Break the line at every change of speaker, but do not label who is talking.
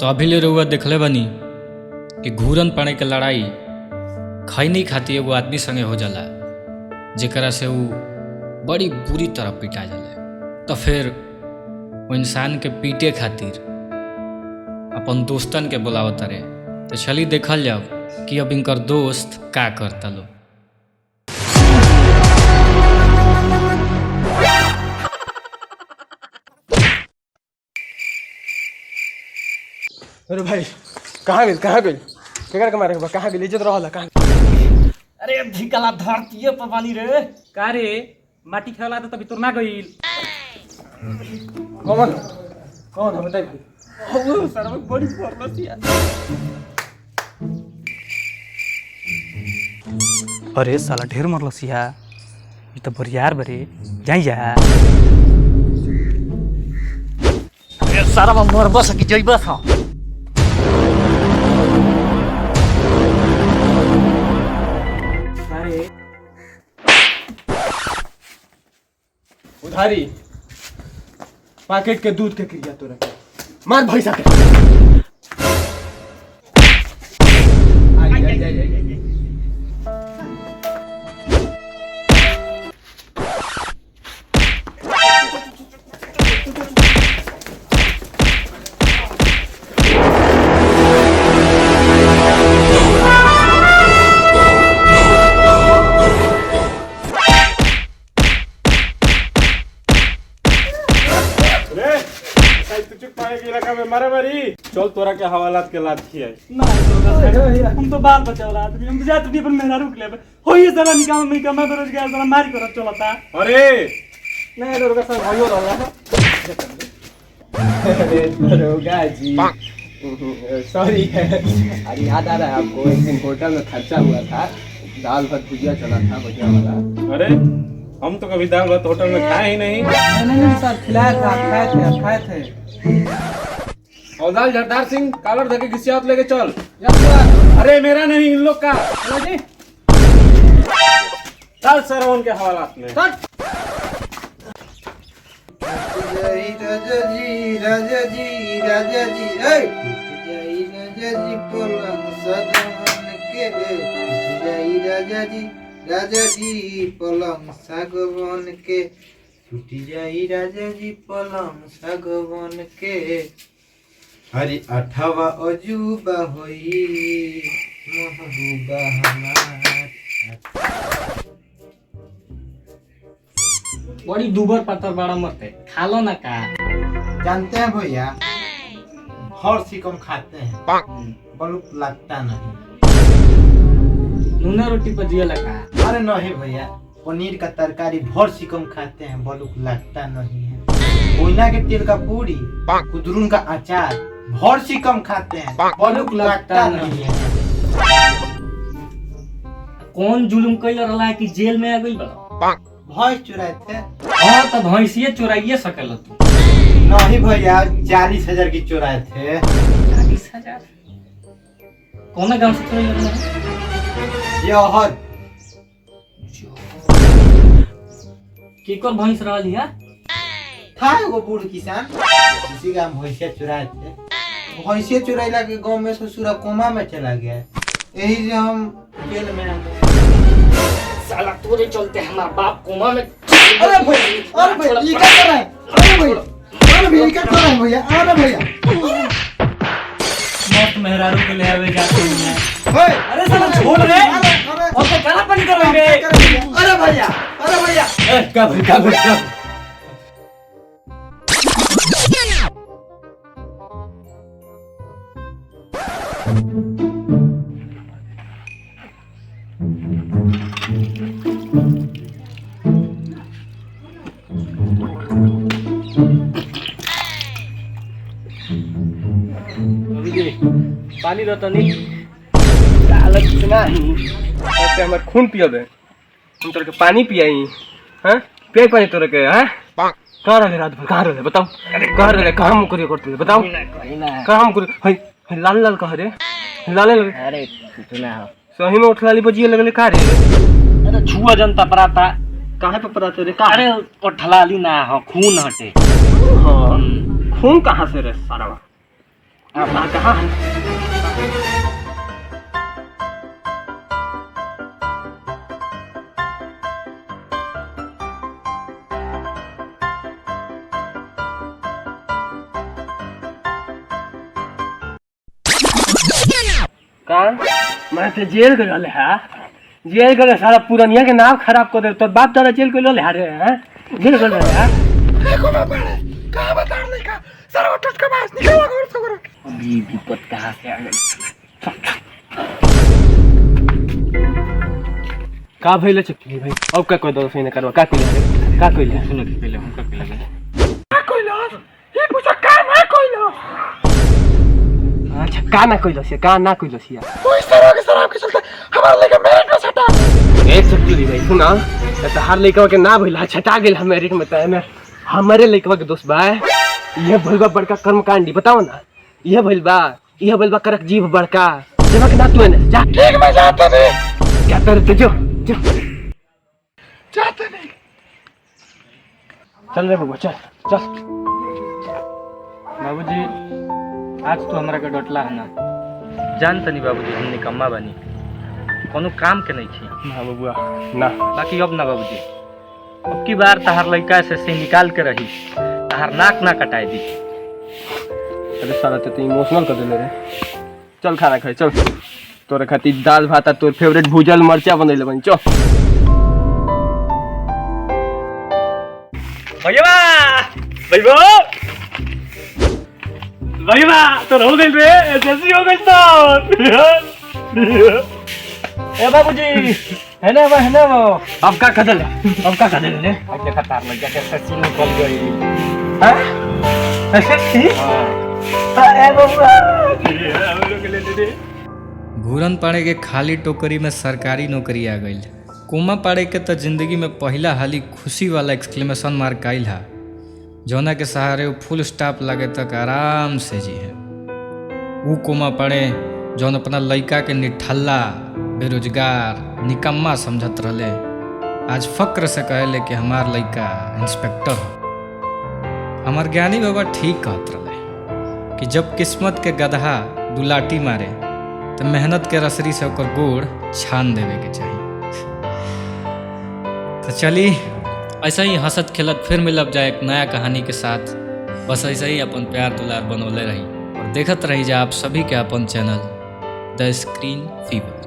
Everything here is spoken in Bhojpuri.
तो अभी ले रहुआ देखले बनी कि घूरन पाने के लड़ाई खैनी खाती एगो आदमी संगे हो जाला जेकरा से वो बड़ी बुरी तरह पिटा जाला। तो फिर वो इंसान के पीटे खातिर अपन दोस्तन के बुलावत रे। तो चली देखल जाओ कि अब इनकर दोस्त का करता लो।
अरे भाई कहाँ गइल केकर के मारे कहाँ गइल इज्जत रहला कहाँ।
अरे भिकला धरतीये पर बानी रे।
का रे माटी खेला तो तभी तुरना गइल।
कौन है बताई।
ओ सरवा बड़ी फरलसिया।
अरे साला ढेर मरलसिया ई तो बरियार बरे जाई जा।
अरे सरवा मरबा सकी जइबा था।
अरे
उधारी पैकेट के दूध के क्रिया तो रखे मार भैंसा के। चल तोरा के हवालात के लात खियाई।
हम तो बाल बचावला आदमी हम तो जात नहीं पर मेहरा रुक ले होई साला निकाम में कमा बेरोजगार साला मारी कर चलता।
अरे नहीं दरोगा साहब भाइयों रहला। अरे दरोगा जी सॉरी अरे याद आ रहा है आपको एक दिन होटल में खर्चा हुआ था दाल भात भुजिया चला था बढ़िया वाला। अरे हम तो कभी दाल भात होटल में खाए ही नहीं।
नहीं सर खिलाया था खाए थे।
और दाल जरदार सिंह कालर धके घिसियात लेके चल। अरे मेरा नहीं इन लोग का चल सरवन के हवालात में
राजा जी पलंग सागवन के छुटी जाई राजा जी पलंग सागवन के हरी अठवा अजूबा होई महबूबा हमार।
बड़ी दुबर पत्थर बड़ा मरते खा लो ना का।
जानते हैं भैया हर सिकम खाते हैं बलूक लगता नहीं।
नूना रोटी पर जिया लगा।
अरे नहीं भैया पनीर का तरकारी भर सिकम खाते हैं बलूक लगता नहीं है। कोयला के तेल का पूरी कुदरून का अचार भर सिकम खाते हैं बलूक लगता नहीं है।
कौन जुलुम कइल रहला कि जेल में आ गइल बा।
भैंस चुराए थे।
हां तो भैंसिए चुराइए सकेला तू।
नहीं भैया 40,000 की चुराए थे।
40,000 कौन गांव से चुराइल रहला।
यहर
केकर भैंस रहल हिया।
था एगो बूढ़ किसान इसी का हम भैंसिया चुराए थे। भैंसिया चुराइला के गांव में ससुरा कोमा में चला गया यही से हम जेल में आ गए।
साला तोरे चलते हमारा बाप कोमा में।
अरे भैया ये क्या कर रहा है। अरे भैया ये क्या कर रहा है भैया। अरे भैया
मौत मेहरारू के ले आवे जाते हैं।
अरे
साला छोड़ रे और तो काला पानी करोगे।
अरे भैया
क्या भाई
पानी रहता नहीं
हमारे खून पिया दे हम तोरे के पानी पियाई हैं पियाई पानी तोरे के हैं कहाँ रहे रात भर कहाँ रहे बताओ। कहाँ रहे कहाँ मुकरिया करते बताओ कहाँ मुकरिया है लाल लाल कहाँ रे लाल लाल।
अरे ना
सही में उठलाली बजिए लगले का रे।
अरे छुआ जनता पराता
काहे पे पता चले का?
अरे उठलाली ना हो खून हटे।
हाँ खून कहाँ से रे सारा? अब कहाँ कहाँ मैं तो जेल गए है जेल गए सारा पुरानिया के नाम खराब कर दे तो बाप दादा जेल को ले रहे हैं जेल गए है अभी विपत कहाँ से आ गई का भइले चक्की भाई अब का कोई दो सही करवा का कोई सुनो कि पहले हम का अच्छा का ना कोइलो से का ना कोइलो से कोई सरवा के शराब के चलते हमार लइका मेरिट में छटा ए चक्की भाई सुना त हर लइका के ना भइला छटा गेल हम मेरिट में त में हमारे लइका के दोस्त बा ये भइलबा बड़का कर्मकांडी बताओ ना ये भइलबा करक जीव बड़का जेबा के ना तू ने जा ठीक में जाता नहीं क्या तर जो जाता नहीं चल रे बाबू चल
बाबूजी आज तो हमरा के डटला है ना जान तनी बाबूजी हम निकम्मा बनी कोनो काम के नहीं थी
ना बबुआ ना
बाकी अब ना बाबूजी अब की बार तहार लड़का से निकाल के रही तहार नाक ना कटाई दी
अरे साला तो इमोशनल कर देले रे चल खाना खाए चल तोरे खातिर दाल भात तोर फेवरेट भुजल मरचा बनैले बनी चल
भैया तो हो गई रे जल्दी हो गई तो
ए बाबूजी है ना वो अब का कदल रे
अगले खतार लग गया कैसे सीन निकल गई
हां ऐसे थी अरे बाबूआ
घूरन पाड़े के खाली टोकरी में सरकारी नौकरी आ गई। कोमा पाड़े के तो जिंदगी में पहला हाली खुशी वाला एक्सक्लेमेशन मार्क आइल है जौना के सहारे वो फुल स्टॉप लगे तक आराम से जी है। वो कोमा पाड़े जौन अपना लड़का के निठल्ला बेरोजगार निकम्मा समझत रहले आज फक्र से कहले कि हमार लड़का इंस्पेक्टर हो। हमार ज्ञानी बाबा ठीक कहत रहे कि जब किस्मत के गदहा दुलाटी मारे तो मेहनत के रसरी से ओकर गोड़ छान देवे के चाहिए। तो चली ऐसा ही हंसत खेलत फिर मिलब जाए एक नया कहानी के साथ। बस ऐसा ही अपन प्यार दुलार बनौले रही और देखत रही जा आप सभी के अपन चैनल द स्क्रीन फीवर।